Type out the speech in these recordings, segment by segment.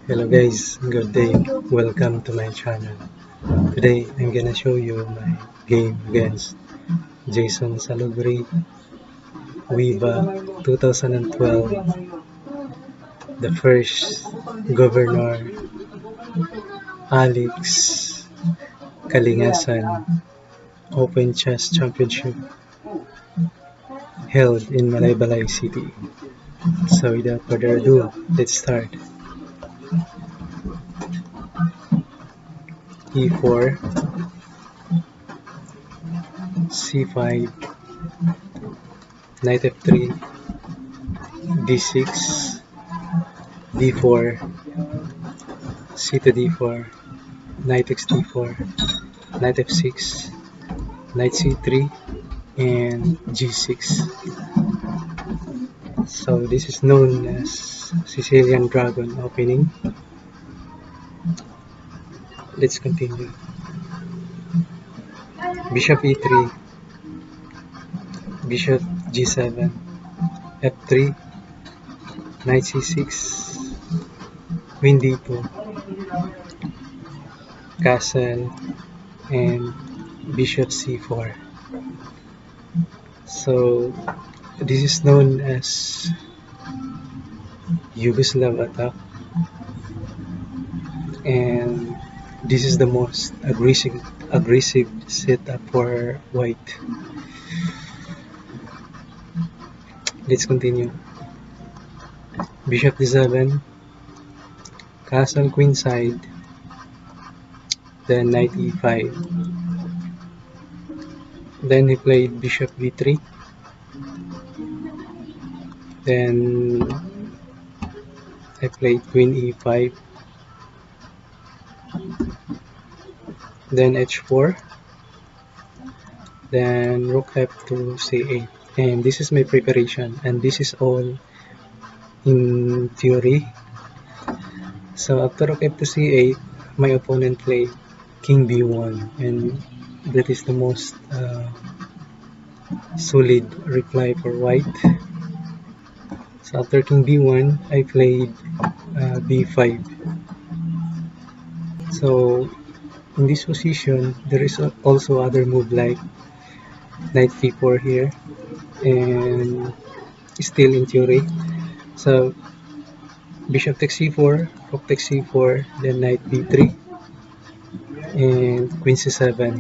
Hello guys, good day. Welcome to my channel. Today I'm gonna show you my game against Jayson Salubre, Viva 2012, the first Governor Alex Calingasan Open Chess Championship held in Malaybalay City. So without further ado, let's start. E4, C5, Knight F3, D6, D4, C to D4, Knight X D4, Knight F6, Knight C3, and G6. So this is known as Sicilian Dragon opening. Let's continue. Bishop E3, Bishop G7, F3, Knight C6, Queen D2, Castle, and Bishop C4. So this is known as Yugoslav attack, and this is the most aggressive setup for white. Let's continue. Bishop D7, Castle queenside, then Knight E5. Then he played Bishop B3. Then I played Queen E5. Then H4. Then Rook F2 C8. And this is my preparation, and this is all in theory. So after Rook F2 C8, my opponent played King B1, and that is the most solid reply for white. So after King B1, I played B5. So in this position, there is also other move like Knight C4 here, and still in theory. So Bishop takes C4, Rook takes C4, then Knight B3, and Queen C7.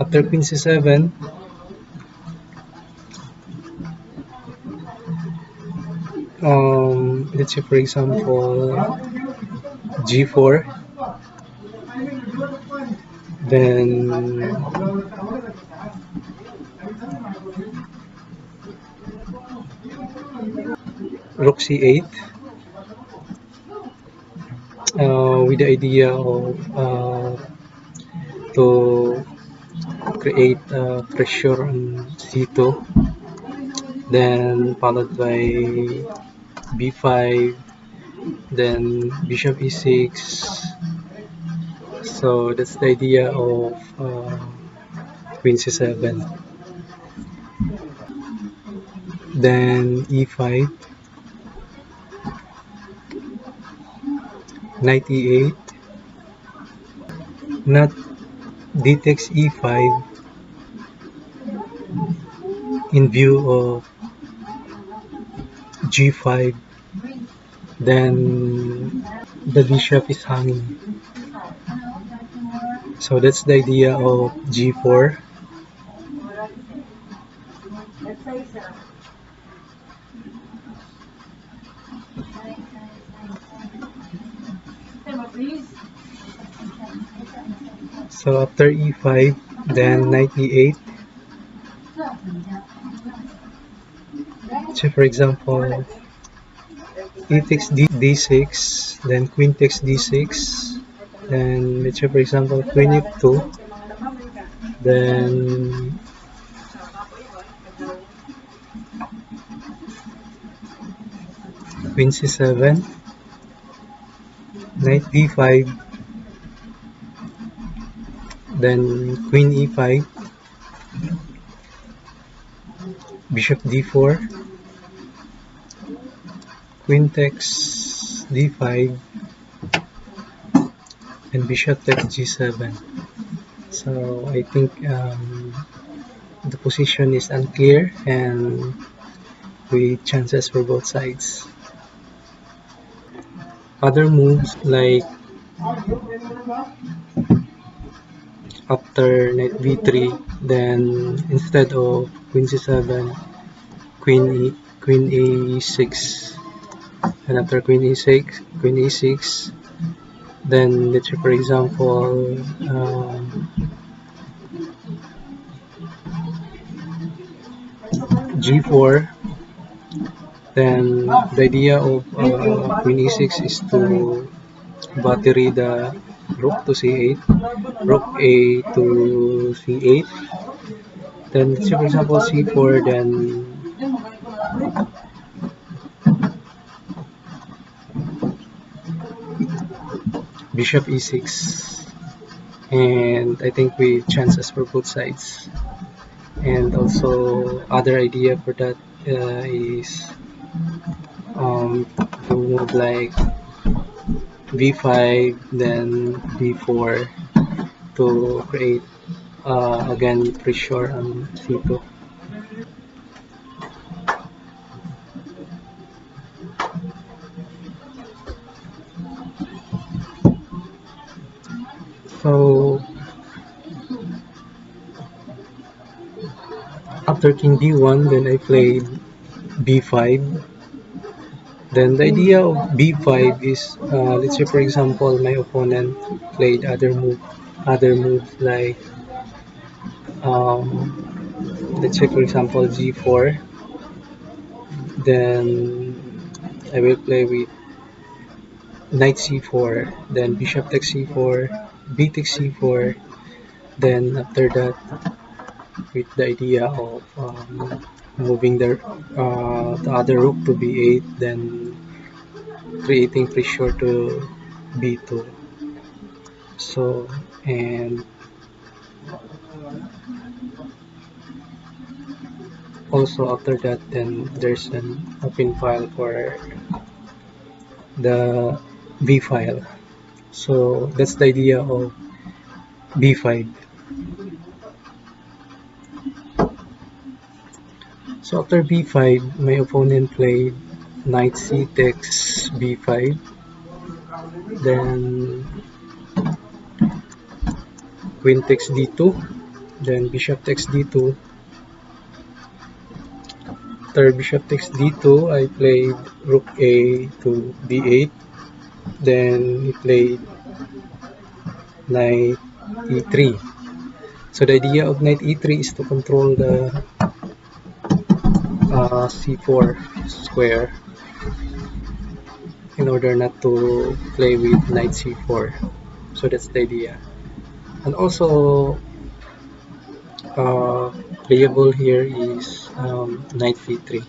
After Queen C7, let's say for example G4, then Rook C8, with the idea of to create pressure on C2, then followed by B5, then Bishop E6. So that's the idea of Queen C7. Then E5, Knight E8, not D takes E5 in view of G5, then the bishop is hanging. So that's the idea of G4. So after E5, then Knight E8. So for example, E takes D6, then Queen takes D6, then let's say for example Queen F2, then Queen C7, Knight D5, then Queen E5, Bishop D4, Queen takes d5 and bishop takes g7. So I think the position is unclear and with chances for both sides. Other moves like after knight b3, then instead of queen c7, queen a6, and after queen e6, then let's say for example g4. Then the idea of queen e6 is to battery the rook to c8, rook a to c8. Then let's say for example c4, then bishop e6, and I think we chances for both sides. And also other idea for that is to move like b5 then b4 to create again pressure on c2. So after king d1, then I played b5. Then the idea of b5 is, let's say for example, my opponent played other moves like, let's say for example g4. Then I will play with knight c4, then bishop takes c4, b takes c4. Then after that, with the idea of moving the other rook to b8, then creating pressure to b2. So, and also after that, then there's an open file for the b file. So that's the idea of b5. So after b5, my opponent played knight c takes b5, then queen takes d2, then bishop takes d2. After bishop takes d2, I played rook a to d8, then he played knight e3. So the idea of knight e3 is to control the c4 square in order not to play with knight c4. So that's the idea. And also uh, playable here is knight c3.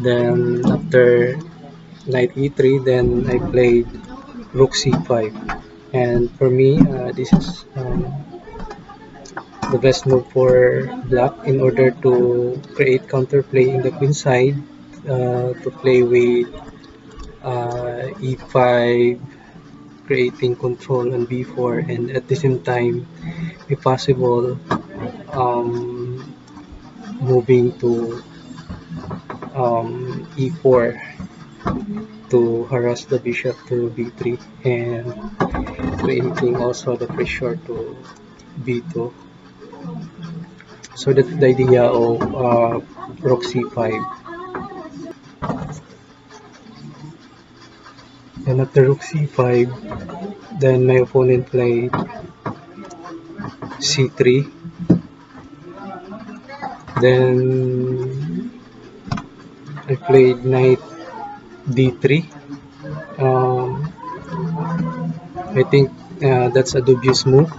Then after knight e3, then I played rook c5. And for me, this is the best move for black in order to create counterplay in the queen side, to play with e5, creating control on b4, and at the same time, if possible, um, moving to e4 to harass the bishop to b3 and creating also the pressure to b2. So that's the idea of rook c5. And after rook c5, then my opponent played c3. Then I played knight d3. Um, I think that's a dubious move.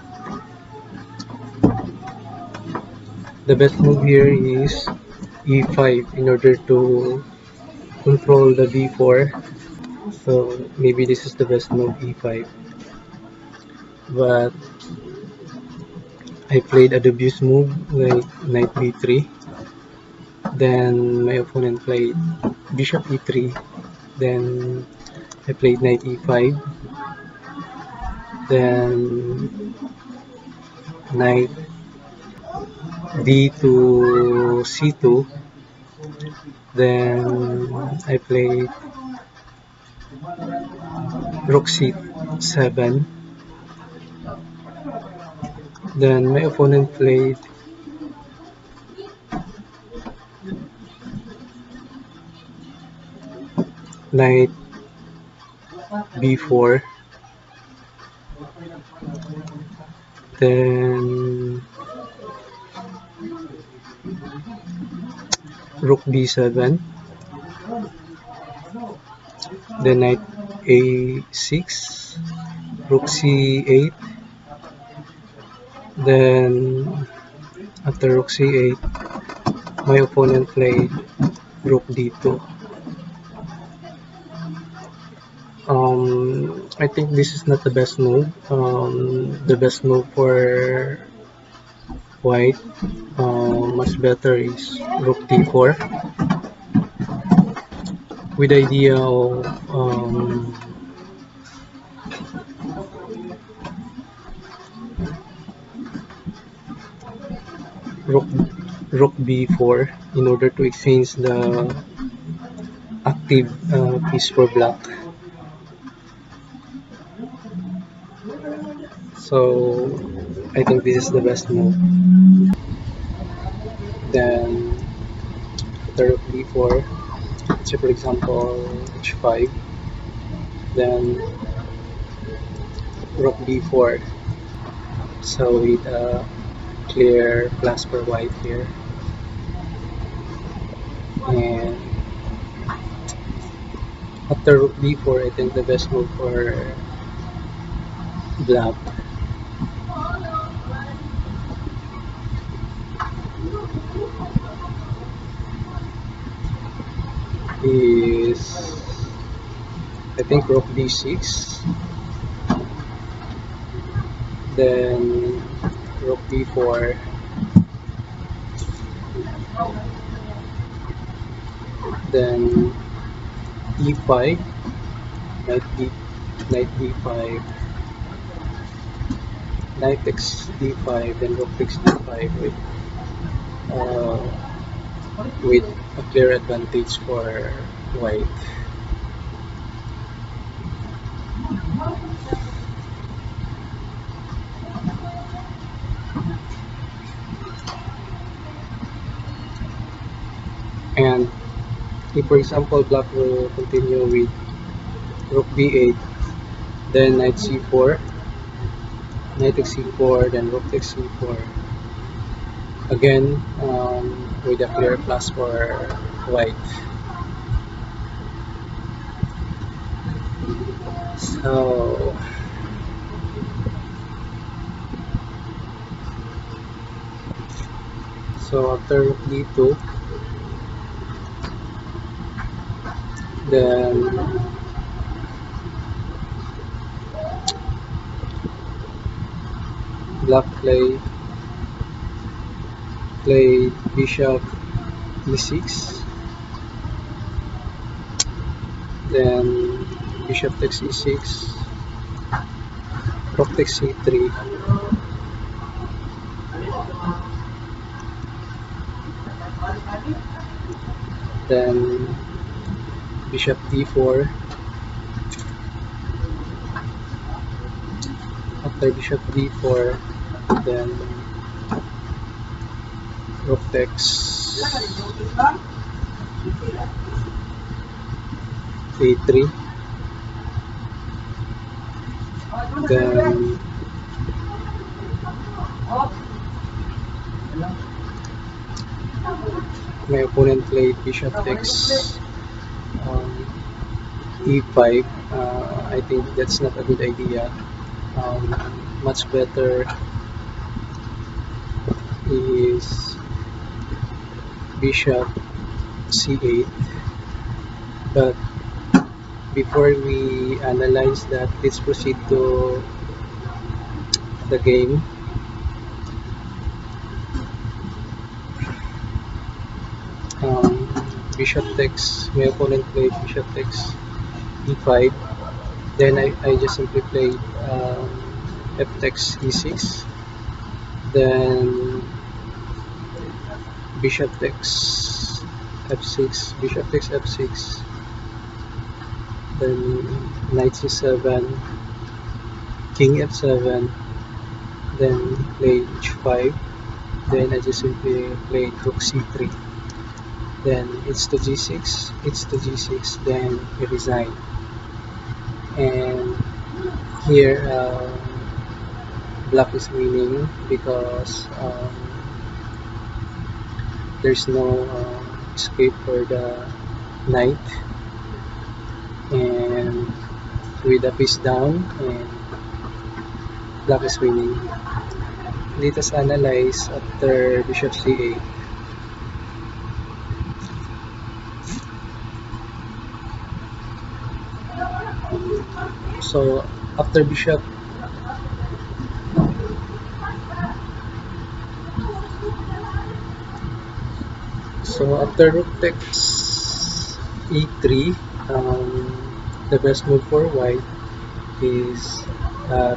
The best move here is e5 in order to control the b4. So maybe this is the best move, e5. But I played a dubious move like knight b3. Then my opponent played bishop e3. Then I played knight e5. Then knight d to c2. Then I played rook c7. Then my opponent played knight b4. Then rook b7. Then knight a6. Rook c8. Then after rook c8, my opponent played rook d2. I think this is not the best move. The best move for white, much better is rook d4 with the idea of rook rook b4 in order to exchange the active piece for black. So I think this is the best move. Then after rook b4, so for example h5, then rook b4. So with a clear plus for white here, and after rook b4, I think the best move for black is, I think, rook d6, then rook b4, then e5, knight d, knight d5, knight takes d5, then rook takes d5 uh, with a clear advantage for white. And if, for example, black will continue with rook b8, then knight c4, knight takes c4, then rook takes c4. Again, with a clear plus for white. So after rook d2, then black played bishop e6, then bishop takes e6, rook takes c3, then bishop d4. After bishop d4, then rook takes a3, then my opponent played bishop takes e5. I think that's not a good idea. Much better is bishop c8. But before we analyze that, let's proceed to the game. bishop takes, my opponent played bishop takes e5. Then I just simply played f takes e6. Then bishop takes f6, bishop takes f6. Then knight c7, king f7. Then play h5. Then I just simply played rook c3. Then it's to g6, it's to g6. Then I resign. And here black is winning because there's no escape for the knight, and with the piece down, and black is winning. Let us analyze after bishop c8. So after bishop rook takes e3, the best move for white is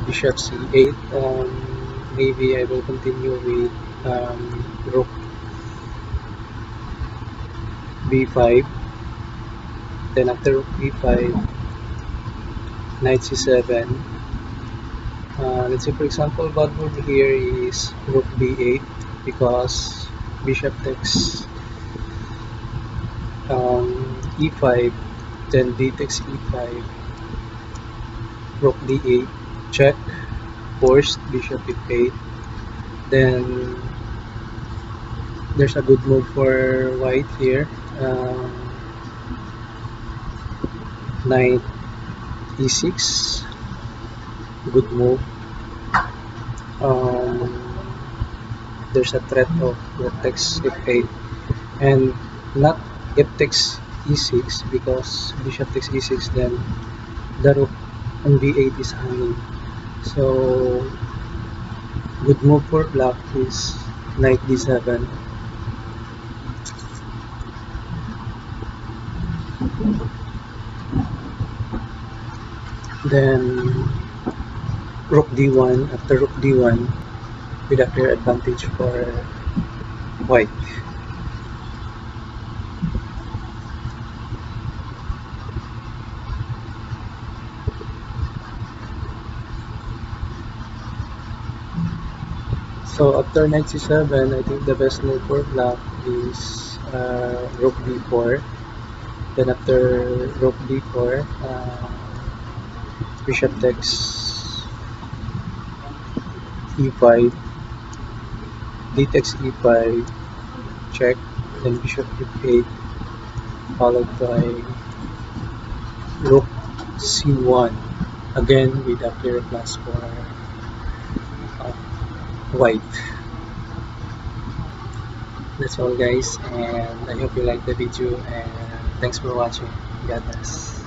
bishop c8. Maybe I will continue with rook b5. Then after rook b5, knight c7. Let's say for example, bad move here is rook b8 because bishop takes e5, then d takes e5, rook d8, check, forced, bishop f8. Then there's a good move for white here, knight e6, good move. There's a threat of rook takes f8, and not f takes e6 because bishop takes e6, then the rook on b8 is hanging. So good move for black is knight d7. Then rook d1. After rook d1, with a clear advantage for white. So after knight c7, I think the best move for black is rook b4. Then after rook b4, bishop takes e5, d takes e5, check, then bishop f8, followed by rook c1, again with a clear plus for white. That's all guys, and I hope you liked the video, and thanks for watching. God bless.